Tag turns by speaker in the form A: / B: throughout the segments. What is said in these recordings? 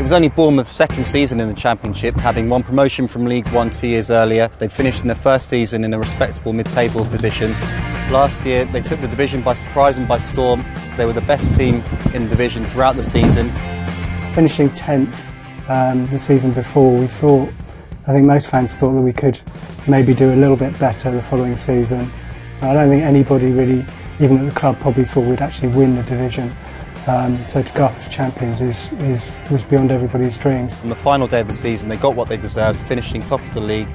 A: It was only Bournemouth's second season in the Championship, having won promotion from League One 2 years earlier. They'd finished in their first season in a respectable mid-table position. Last year they took the division by surprise and by storm. They were the best team in the division throughout the season.
B: Finishing 10th the season before, I think most fans thought that we could maybe do a little bit better the following season. I don't think anybody really, even at the club, probably thought we'd actually win the division. So to go up as champions was beyond everybody's dreams.
A: On the final day of the season, they got what they deserved, finishing top of the league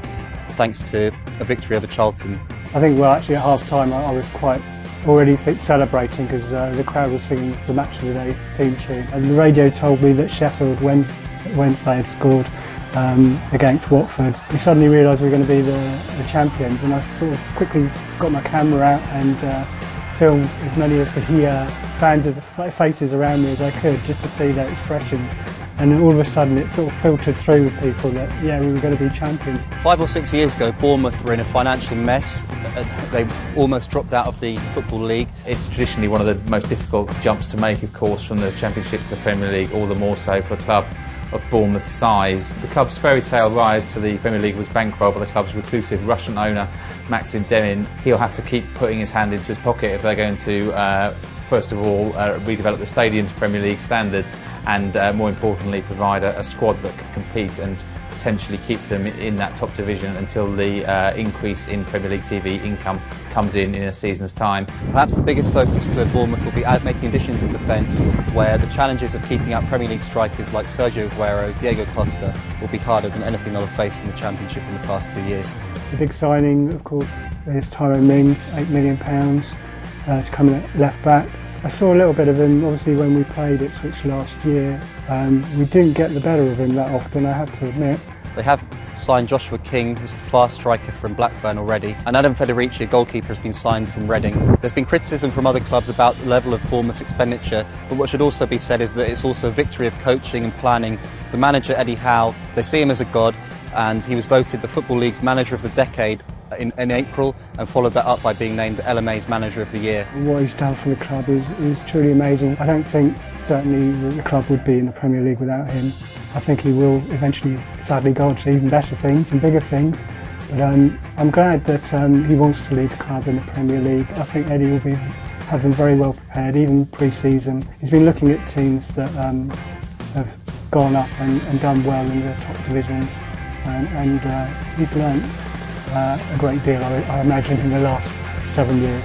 A: thanks to a victory over Charlton.
B: I think, well, actually at half-time I was quite already celebrating because the crowd was singing the Match of the Day theme tune. And the radio told me that Sheffield Wednesday had scored against Watford. We suddenly realised we were going to be the champions, and I sort of quickly got my camera out and filmed as many of the fans' faces around me as I could, just to see their expressions. And then all of a sudden it sort of filtered through with people that, yeah, we were going to be champions.
A: 5 or 6 years ago, Bournemouth were in a financial mess. They almost dropped out of the Football League.
C: It's traditionally one of the most difficult jumps to make, of course, from the Championship to the Premier League, all the more so for a club of Bournemouth's size. The club's fairy tale rise to the Premier League was bankrolled by the club's reclusive Russian owner, Maxim Demin. He'll have to keep putting his hand into his pocket if they're going to first of all, redevelop the stadium to Premier League standards and, more importantly, provide a squad that can compete and potentially keep them in that top division until the increase in Premier League TV income comes in a season's time.
A: Perhaps the biggest focus for Bournemouth will be making additions in defence, where the challenges of keeping out Premier League strikers like Sergio Aguero, Diego Costa will be harder than anything they'll have faced in the Championship in the past 2 years.
B: The big signing, of course, is Tyrone Mings, £8 million. To come in at left back. I saw a little bit of him obviously when we played Ipswich last year. We didn't get the better of him that often, I have to admit.
A: They have signed Joshua King, who's a fast striker from Blackburn already, and Adam Federici, a goalkeeper, has been signed from Reading. There's been criticism from other clubs about the level of Bournemouth's expenditure, but what should also be said is that it's also a victory of coaching and planning. The manager, Eddie Howe, they see him as a god, and he was voted the Football League's Manager of the Decade in April, and followed that up by being named LMA's Manager of the Year.
B: What he's done for the club is truly amazing. I don't think certainly the club would be in the Premier League without him. I think he will eventually sadly go on to even better things and bigger things, but I'm glad that he wants to lead the club in the Premier League. I think Eddie will have them very well prepared, even pre-season. He's been looking at teams that have gone up and done well in the top divisions, and he's learned a great deal, I imagine, in the last 7 years.